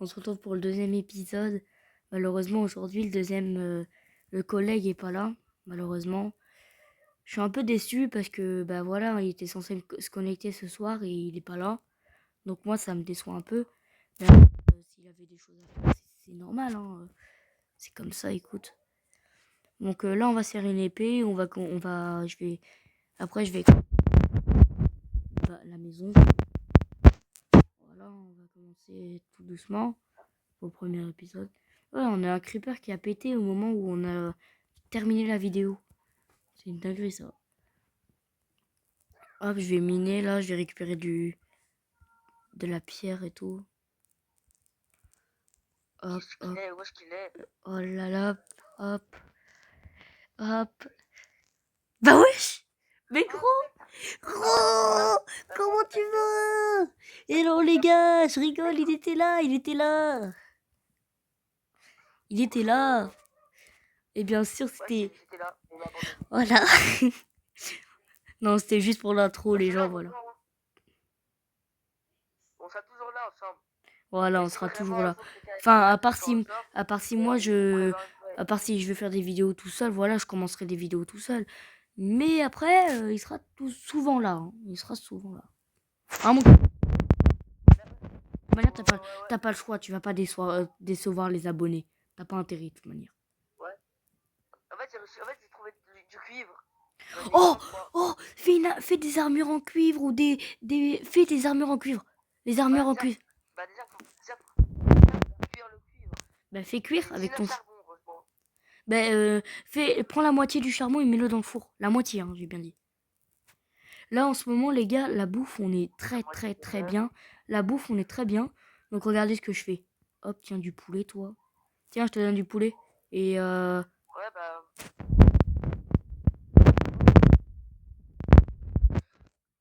On se retrouve pour le deuxième épisode. Malheureusement, aujourd'hui, le collègue est pas là. Malheureusement, je suis un peu déçu parce que, bah voilà, il était censé se connecter ce soir et il est pas là. Donc moi, ça me déçoit un peu. Mais s'il avait des choses à faire, c'est normal, hein. C'est comme ça, écoute. Donc là, on va se faire une épée. Après, je vais la maison. Voilà, on va commencer tout doucement au premier épisode. Ouais, on a un creeper qui a pété au moment où on a terminé la vidéo. C'est une dinguerie ça. Hop, je vais miner là, je vais récupérer de la pierre et tout. Hop, hop. Où est-ce qu'il est? Oh là là, hop, hop. Bah wesh! Mais gros, comment tu vas? Hello les gars, je rigole, il était là. Il était là. Et bien sûr, c'était... Ouais, j'étais là, on m'a abandonné. Voilà. Non, c'était juste pour l'intro, les gens, voilà. On sera toujours là ensemble. Voilà, Et on si sera vraiment toujours un là. jour quelqu'un est Enfin, malade ou quoi au sort, à part si on moi pourrait je, avoir une nouvelle. à part si je veux faire des vidéos tout seul, voilà, je commencerai des vidéos tout seul. Mais après, il sera souvent là. Hein. Il sera souvent là. Ah, mon... De toute manière, t'as pas le choix. Tu vas pas décevoir les abonnés. T'as pas intérêt de toute manière. Ouais. En fait, j'ai trouvé du cuivre. J'en ai Oh, 33. oh, fais des armures en cuivre ou fais des armures en cuivre. Les armures Bah en déjà, cuivre. faut cuire le cuivre. Bah fais cuire J'ai avec 19 ton... charbons, heureusement. Bah prends la moitié du charbon et mets-le dans le four. La moitié, hein, j'ai bien dit. Là, en ce moment, les gars, la bouffe, on est La très, moitié très, de très l'œuf. bien. La bouffe, on est très bien. Donc, regardez ce que je fais. Hop, tiens, du poulet, toi. Tiens, je te donne du poulet. Et Ouais, bah.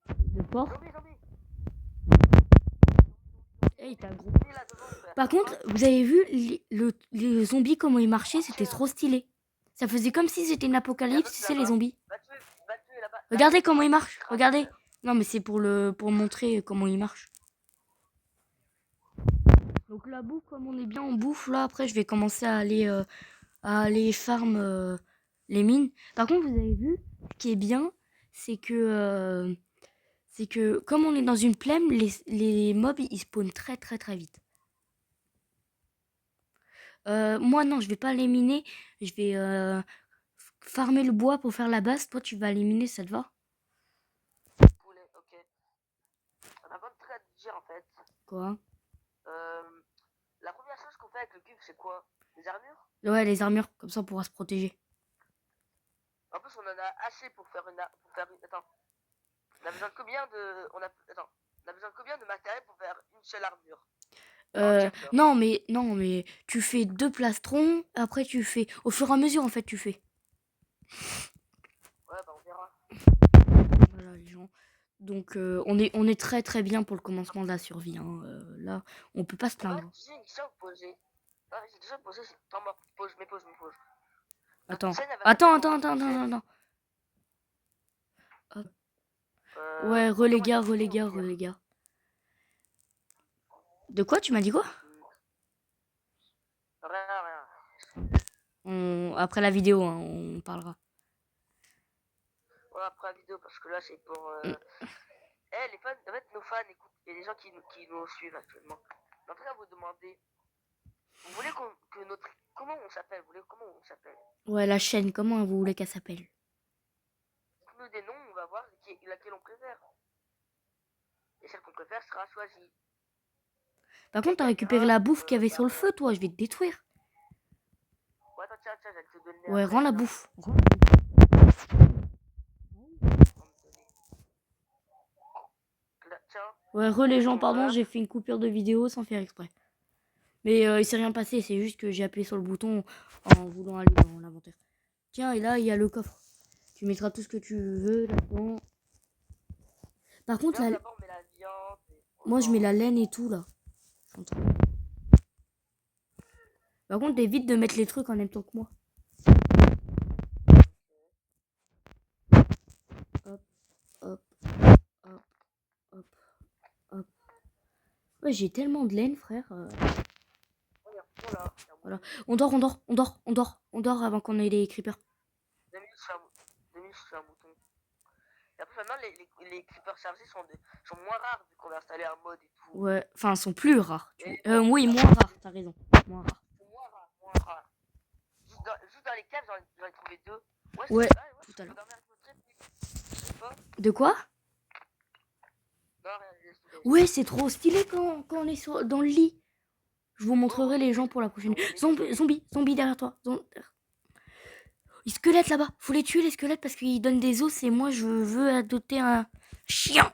de porc. Zombie. Hey, t'as gros. Zombie là devant, frère. Par contre, vous avez vu les zombies, comment ils marchaient? C'était Tiens. trop stylé. Ça faisait comme si c'était une Il y a un apocalypse, autre tu sais, les là-bas. zombies. Va le tuer là-bas. Là-bas, Regardez il y a comment un ils mec qui marchent. crame, Regardez. frère. Non, mais c'est pour montrer comment ils marchent. Donc la bouffe, comme on est bien en bouffe, là, après, je vais commencer à aller farm les mines. Par contre, vous avez vu, ce qui est bien, c'est que comme on est dans une plaine, les mobs, ils spawnent très très très vite. Moi, non, je vais pas les miner. Je vais farmer le bois pour faire la base. Toi, tu vas les miner, ça te va? Poulet, ok. On a pas de trucs à te dire en fait. Quoi? Euh, la première chose qu'on fait avec le cube, c'est quoi? Les armures? Ouais, les armures, comme ça on pourra se protéger. En plus, on en a assez pour faire une. Attends. On a besoin de combien de. Attends. On a besoin de combien de matériel pour faire une seule armure? Entière. Non, mais tu fais 2 plastrons, après tu fais au fur et à mesure en fait tu fais. Ouais, bah on verra. Voilà les gens. Donc on est très très bien pour le commencement de la survie. Hein. Là, on peut pas se Ouais, plaindre. tu sais, une question à vous poser. Ah, j'ai déjà posé. Attends, moi, pose. Votre Attends, chaîne, elle va attends, s'appeler attends, comment attends, votre attends, chaîne? attends. Hop. Ouais, Attends, moi j'ai relais fini au gars, pire. relais gars. De quoi tu m'as dit quoi? Rien. Après la vidéo, hein, on parlera. Ouais, après la vidéo, parce que là, c'est pour. Mm. Les fans, en fait, nos fans écoutent. Il y a des gens qui nous suivent actuellement. En train de vous demander, vous voulez que notre. Comment on s'appelle? Vous voulez comment on s'appelle? Ouais, la chaîne, comment vous voulez qu'elle s'appelle? Dites-nous des noms, on va voir laquelle on préfère. Et celle qu'on préfère sera choisie. Par Elle contre, t'as récupéré gagnera la bouffe qu'il y avait sur par. le feu, toi, je vais te détruire. Ouais, attends, tiens, je vais te donner Ouais, après. rends la Tiens, bouffe. on va me donner. Là, tiens, Ouais, les gens, ton pardon, œuf. j'ai fait une coupure de vidéo sans faire exprès. Mais il s'est rien passé, c'est juste que j'ai appuyé sur le bouton en voulant aller dans l'inventaire. Tiens, et là, il y a le coffre. Tu mettras tout ce que tu veux là-dedans. Par contre, Viens, d'abord, on met la viande. moi, je mets la laine et tout, là. Par contre, évite de mettre les trucs en même temps que moi. Hop, hop, hop, hop, hop. Ouais, j'ai tellement de laine, frère. Voilà. Voilà. On dort avant qu'on ait les creepers. 2 minutes, je suis un mouton. Et après, maintenant, les creepers chargés sont moins rares vu qu'on a installé un mode et tout. Ouais, enfin, ils sont plus rares. Et Oui, moins rares, t'as raison. Moins rares. sont moins rares, moins rares. Juste dans les caves, j'en ai trouvé 2. Ouais, tout à l'heure. Je sais pas. De quoi? Non, rien, je laisse tomber. Ouais, c'est trop stylé quand on est dans le lit. Je vous montrerai les gens pour la prochaine. Zombie derrière toi. Les squelettes là-bas. Faut les tuer les squelettes parce qu'ils donnent des os et moi je veux adopter un chien.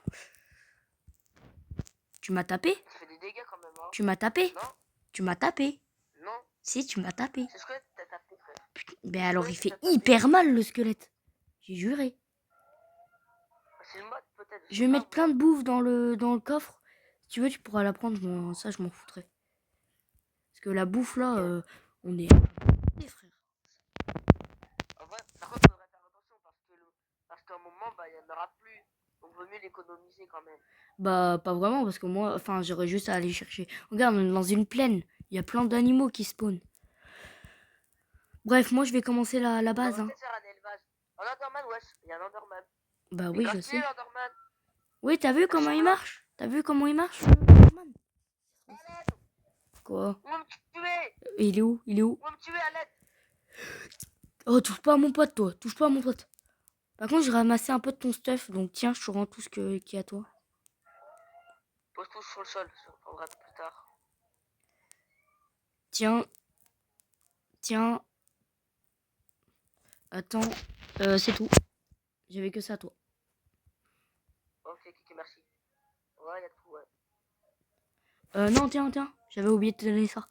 Tu m'as tapé? Ça fait des dégâts quand même, hein. Tu m'as tapé? Non. Tu m'as tapé? Non. Si, tu m'as tapé. C'est ce que t'as tapé, frère. Putain, ben alors il fait hyper mal le squelette. J'ai juré. C'est le mode peut-être. Je vais mettre plein de bouffe dans le coffre. Si tu veux, tu pourras la prendre. Bon, ça, je m'en foutrais. Parce que la bouffe là, on est. Frère. En vrai, par contre, faudrait faire attention parce qu'à un moment, bah, il n'y en aura plus. Donc, vaut mieux l'économiser quand même. Bah, pas vraiment, parce que moi, enfin, j'aurais juste à aller chercher. Regarde, on est dans une plaine. Il y a plein d'animaux qui spawnent. Bref, moi, je vais commencer la base. On va faire un élevage. Un Enderman, wesh. Il y a un Enderman. Bah oui, je sais. L'Enderman. Oui, t'as vu comment il marche? T'as vu comment il marche? Quoi? On va me tuer. Il est où? Il est où? On va me tuer à l'aide. Oh, touche pas à mon pote, toi. Touche pas à mon pote. Par contre, j'ai ramassé un peu de ton stuff, donc tiens, je te rends tout ce qu'il y a à toi. Pose tout sur le sol, ça reprendra plus tard. Tiens. Tiens. Attends. C'est tout. J'avais que ça, toi. Ok, merci. Ouais, il y a tout, ouais. Non, tiens. J'avais oublié de te donner ça.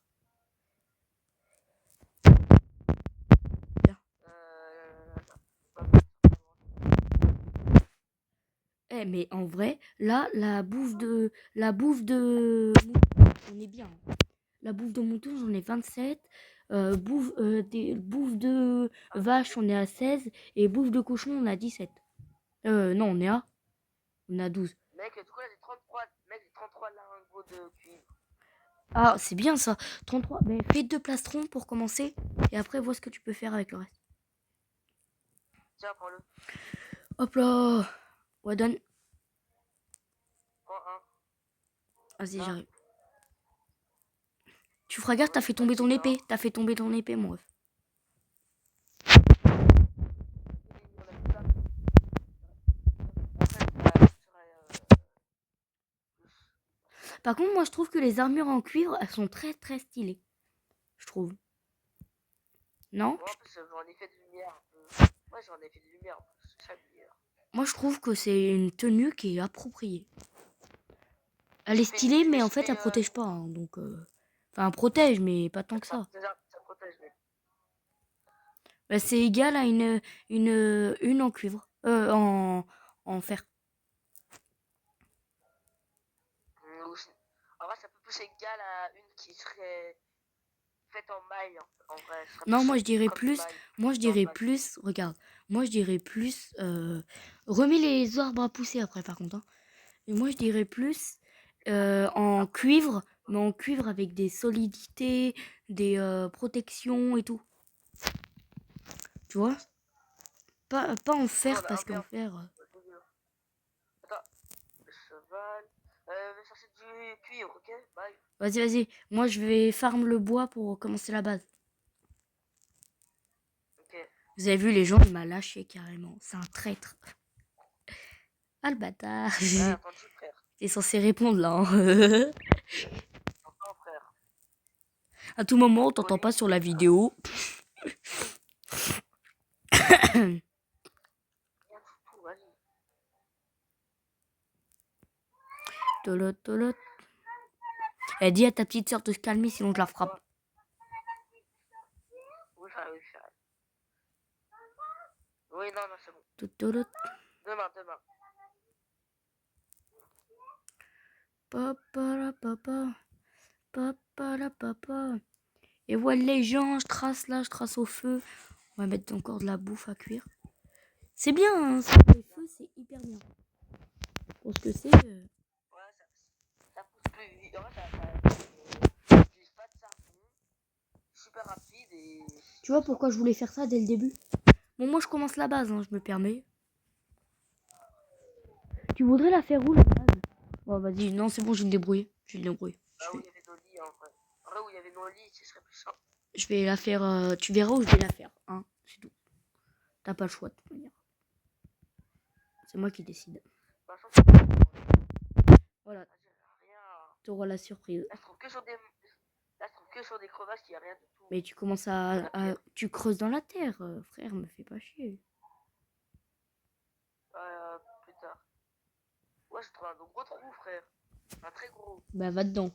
Eh, mais en vrai, là, la bouffe de on est bien. La bouffe de mouton, j'en ai 27. Bouffe de vache, on est à 16. Et bouffe de cochon, on a 17. Non, on a 12. Mec, du coup, là, j'ai 33. Mec, j'ai 33 lingots de cuivre. Ah, c'est bien ça. 33. Mais fais 2 plastrons pour commencer. Et après, vois ce que tu peux faire avec le reste. Tiens, prends-le. Hop là. Ouais, donne. Prends un. Vas-y, j'arrive. Tu feras gaffe, t'as fait tomber ton épée. T'as fait tomber ton épée, mon ref. Par contre, moi, je trouve que les armures en cuivre, elles sont très, très stylées. Je trouve. Non? Ouais, en plus, j'en ai fait de lumière un peu. Ouais, j'en ai fait de lumière. C'est ça, lumière. Moi, je trouve que c'est une tenue qui est appropriée. Elle est stylée, mais en fait, elle protège pas. Hein, donc, enfin, elle protège, mais pas tant que ça. Ça protège, mais... Bah, c'est égal à une en cuivre. En fer. En vrai, ça peut plus égal à une qui serait faite en maille. En vrai, non, moi je dirais plus. Moi je dirais plus. Regarde. Moi je dirais plus. Remets les arbres à pousser après, par contre. Hein. Et moi je dirais plus en cuivre, mais en cuivre avec des solidités, des protections et tout. Tu vois? Pas en fer parce qu'en fer. Attends, le cheval. Je vais chercher du cuivre, ok? Bye. Vas-y. Moi je vais farm le bois pour commencer la base. Ok. Vous avez vu, les gens, il m'a lâché carrément. C'est un traître. Ah le bâtard. Ouais, attendu, frère. T'es censé répondre là. Hein. Attends, frère. À tout moment, on t'entend pas sur la vidéo. Tolot. Elle dit à ta petite sœur de se calmer, sinon je la frappe. Oui, oui, non, c'est bon. Tolot. Demain. Papa. Et voilà les gens, je trace au feu. On va mettre encore de la bouffe à cuire. C'est bien, hein, le feu, c'est hyper bien. Pour ce que c'est. Ouais, ça pousse plus vite. En vrai, ça utilise pas de charbon. Tu vois pourquoi je voulais faire ça dès le début? Bon, moi je commence la base, hein, je me permets. Tu voudrais la faire où la base? Bon, vas-y, non, c'est bon, je vais me débrouiller. Je vais me débrouiller. Où il y avait nos lits, en vrai. En vrai, où il y avait nos lits, ce serait plus simple. Je vais la faire. Tu verras où je vais la faire. Hein, c'est tout. T'as pas le choix de toute manière. C'est moi qui décide. Voilà. T'auras la surprise. Là, je trouve que sur des crevasses, il n'y a rien du tout. Mais tu commences tu creuses dans la terre, frère, me fais pas chier. Plus tard. Ouais, je trouve un gros trou, frère. Un très gros. Bah, va dedans.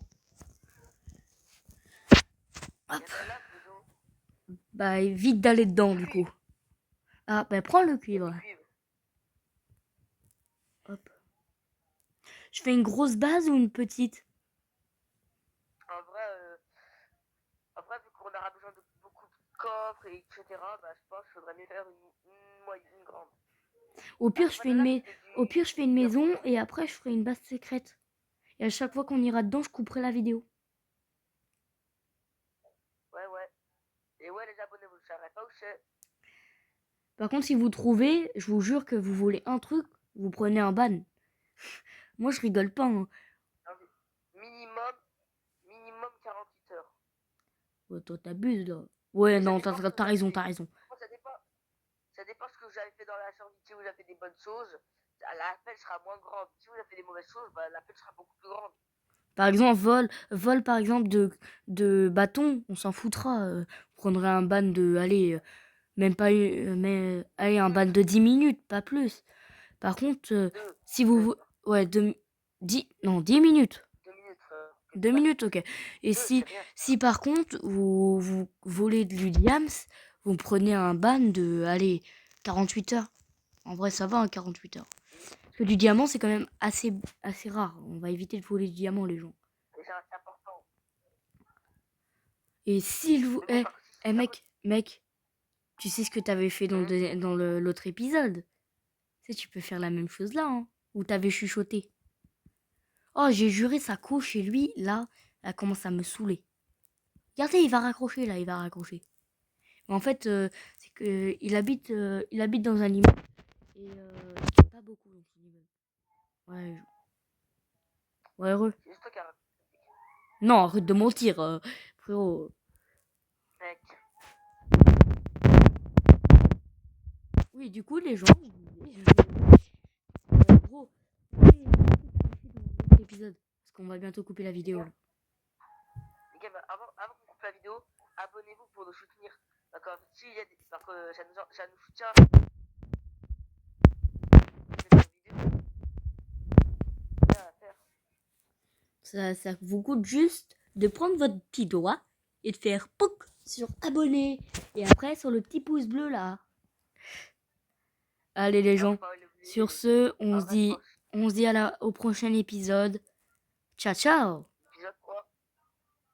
Il y a de la lave dedans. Bah, évite d'aller dedans, du coup. Ah, bah, prends le cuivre. Hop. Je fais une grosse base ou une petite? En vrai, vu qu'on aura besoin de beaucoup de coffres, et etc., bah, je pense qu'il faudrait mieux faire une grande. Au pire, je fais une maison et après, je ferai une base secrète. Et à chaque fois qu'on ira dedans, je couperai la vidéo. Ouais. Et ouais, les abonnés, vous ne saurez pas où c'est. Par contre, si vous trouvez, je vous jure que vous voulez un truc, vous prenez un ban. Moi, je rigole pas. Hein. Minimum 48 heures. Oh, toi, t'abuses, là. Ouais, non, t'as raison, t'as raison. Ça dépend ce que vous avez fait dans la sortie. Si vous avez fait des bonnes choses, l'appel sera moins grande. Si vous avez fait des mauvaises choses, bah, l'appel sera beaucoup plus grande. Par exemple, vol par exemple de bâton, on s'en foutra. On prendrait un ban de, allez, même pas, mais, allez, un ban de 10 minutes, pas plus. Par contre, si vous, ouais, 10 minutes. 2 minutes, ok. Et si par contre, vous volez du diams, vous prenez un ban de, allez, 48 heures. En vrai, ça va, hein, 48 heures. Parce que du diamant, c'est quand même assez rare. On va éviter de voler du diamant, les gens. C'est important. Et s'il vous... mec, tu sais ce que t'avais fait dans l'autre épisode? Tu sais, tu peux faire la même chose là, hein. Où t'avais chuchoté. Oh, j'ai juré, ça coche chez lui, là, elle commence à me saouler. Regardez, il va raccrocher, là, il va raccrocher. Mais en fait, c'est que il habite dans un immeuble. Et pas beaucoup dans son immeuble. Ouais, heureux. Non, arrête de mentir, frérot. Mec. Oui, du coup, les gens... gros, épisode. Parce qu'on va bientôt couper la vidéo. Là. Les gars, avant qu'on coupe la vidéo, abonnez-vous pour nous soutenir. D'accord. Si il y a des... ça nous soutient. Ça vous coûte juste de prendre votre petit doigt et de faire POC sur abonner. Et après, sur le petit pouce bleu là. Allez les gens, sur ce, on se dit au prochain épisode. Ciao, ciao.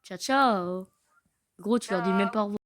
Ciao, ciao. Gros, tu leur dis même pas au revoir.